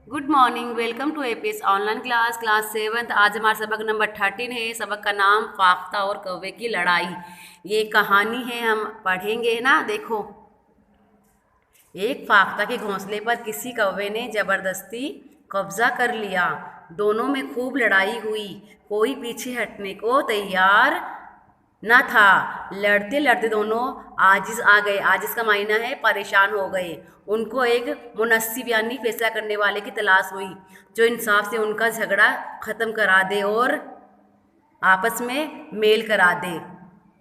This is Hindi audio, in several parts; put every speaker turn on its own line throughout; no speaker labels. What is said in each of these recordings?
Good morning. Welcome to APS online class seventh. आज हमारा सबक नंबर 13 है। सबक का नाम फाख्ता और कौवे की लड़ाई। ये कहानी है, हम पढ़ेंगे ना। देखो, एक फाख्ता के घोंसले पर किसी कौवे ने जबरदस्ती कब्जा कर लिया। दोनों में खूब लड़ाई हुई। कोई पीछे हटने को तैयार न था। लड़ते लड़ते दोनों आजिज आ गए। आजिज का मायना है परेशान हो गए। उनको एक मुनस्सिब यानी फैसला करने वाले की तलाश हुई, जो इंसाफ से उनका झगड़ा ख़त्म करा दे और आपस में मेल करा दे।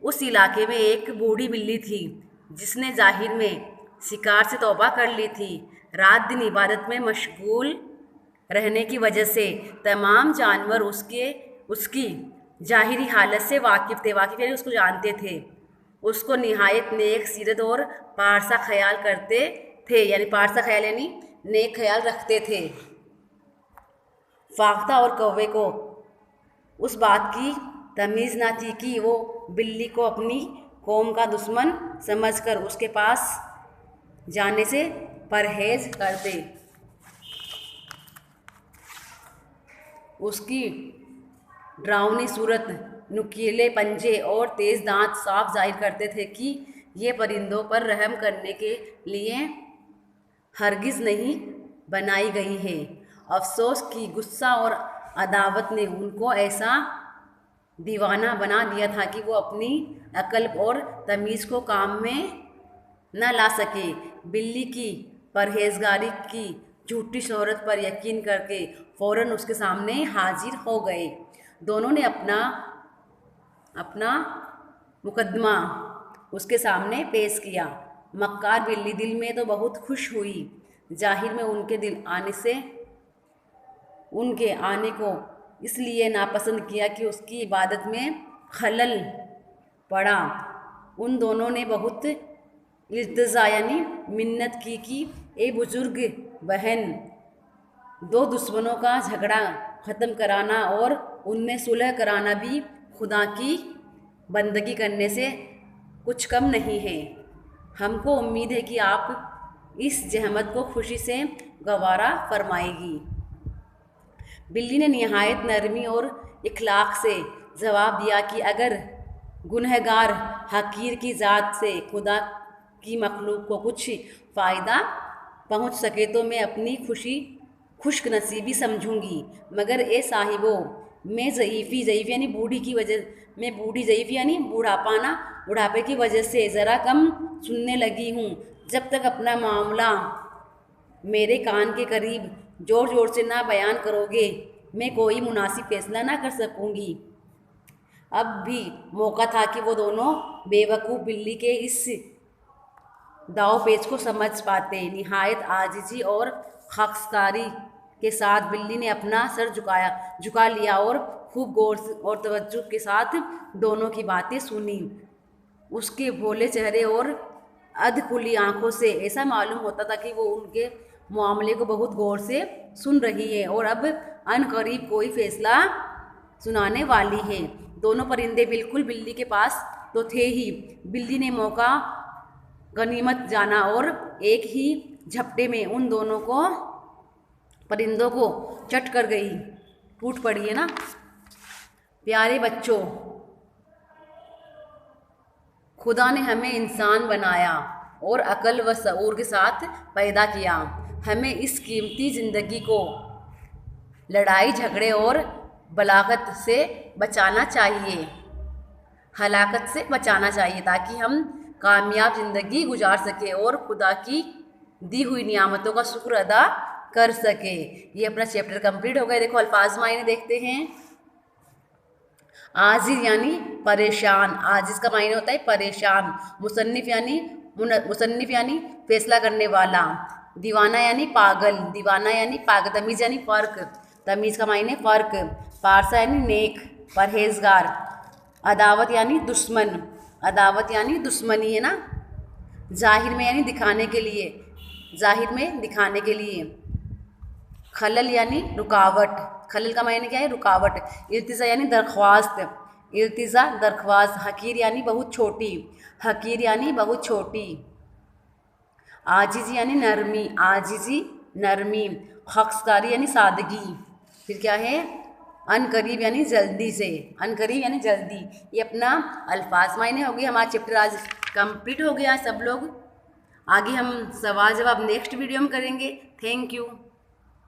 उस इलाके में एक बूढ़ी बिल्ली थी, जिसने जाहिर में शिकार से तौबा कर ली थी। रात दिन इबादत में मशगूल रहने की वजह से तमाम जानवर उसकी ज़ाहिरी हालत से वाकिफ़ यानी उसको जानते थे। उसको निहायत नेक सीरत और पारसा ख्याल करते थे, यानी पारसा ख्याल यानी नेक ख्याल रखते थे। फाख्ता और कौवे को उस बात की तमीज़ न थी कि वो बिल्ली को अपनी कौम का दुश्मन समझकर उसके पास जाने से परहेज करते। उसकी डरावनी सूरत, नुकीले पंजे और तेज़ दांत साफ जाहिर करते थे कि ये परिंदों पर रहम करने के लिए हरगिज़ नहीं बनाई गई है। अफसोस कि गुस्सा और अदावत ने उनको ऐसा दीवाना बना दिया था कि वो अपनी अक्ल और तमीज़ को काम में न ला सके। बिल्ली की परहेजगारी की झूठी शोहरत पर यकीन करके फ़ौरन उसके सामने हाजिर हो गए। दोनों ने अपना अपना मुकदमा उसके सामने पेश किया। मक्कार बिल्ली दिल में तो बहुत खुश हुई, जाहिर में उनके आने को इसलिए नापसंद किया कि उसकी इबादत में खलल पड़ा। उन दोनों ने बहुत इल्तिजा यानी मिन्नत की कि ए बुजुर्ग बहन, दो दुश्मनों का झगड़ा ख़त्म कराना और उनमें सुलह कराना भी खुदा की बंदगी करने से कुछ कम नहीं है। हमको उम्मीद है कि आप इस जहमत को खुशी से गवारा फरमाएगी। बिल्ली ने निहायत नरमी और इखलाक से जवाब दिया कि अगर गुनहगार हकीर की ज़ात से खुदा की मखलूक को कुछ फ़ायदा पहुंच सके तो मैं अपनी खुश्क नसीबी समझूंगी। मगर ए साहिबो, मैं ज़ईफ़ी यानी बूढ़ी ज़ईफ़ी यानी बुढ़ापे की वजह से ज़रा कम सुनने लगी हूँ। जब तक अपना मामला मेरे कान के करीब ज़ोर ज़ोर से ना बयान करोगे, मैं कोई मुनासिब फैसला ना कर सकूँगी। अब भी मौका था कि वो दोनों बेवकूफ़ बिल्ली के इस दाव पेच को समझ पाते। निहायत आजिज़ी और खाकसारी के साथ बिल्ली ने अपना सर झुका लिया और खूब गौर और तवज्जो के साथ दोनों की बातें सुनी। उसके भोले चेहरे और अधखुली आंखों से ऐसा मालूम होता था कि वो उनके मामले को बहुत गौर से सुन रही है और अब अनकरीब कोई फैसला सुनाने वाली है। दोनों परिंदे बिल्कुल बिल्ली के पास तो थे ही। बिल्ली ने मौका गनीमत जाना और एक ही झपटे में उन दोनों परिंदों को चट कर गई। टूट पड़ी है ना। प्यारे बच्चों, खुदा ने हमें इंसान बनाया और अक्ल व शऊर के साथ पैदा किया। हमें इस कीमती ज़िंदगी को लड़ाई झगड़े और बलागत से बचाना चाहिए, हलाकत से बचाना चाहिए, ताकि हम कामयाब ज़िंदगी गुजार सके और खुदा की दी हुई नियामतों का शुक्र अदा कर सके। ये अपना चैप्टर कंप्लीट हो गया। देखो, अल्फाज मायने देखते हैं। आजिज़ यानी परेशान। आजिज़ का मायने होता है परेशान। मुसन्निफ यानी फैसला करने वाला। दीवाना यानी पागल। तमीज़ यानी फ़र्क। तमीज़ का मायने फ़र्क। पारसा यानी नेक, परहेजगार। अदावत यानी दुश्मनी है ना। जाहिर में यानी दिखाने के लिए। खलल यानी रुकावट। खलल का मायने क्या है? रुकावट। इल्तिजा यानी दरख्वास्त। हकीर यानी बहुत छोटी। आजिज़ी यानी नरमी। ख़ाकसारी यानी सादगी। फिर क्या है, अनकरीब यानी जल्दी से, अनकरीब यानी जल्दी। ये अपना अल्फाज मायने हो गए। हमारा चैप्टर आज कंप्लीट हो गया। सब लोग आगे हम सवाल जवाब नेक्स्ट वीडियो में करेंगे। Thank you.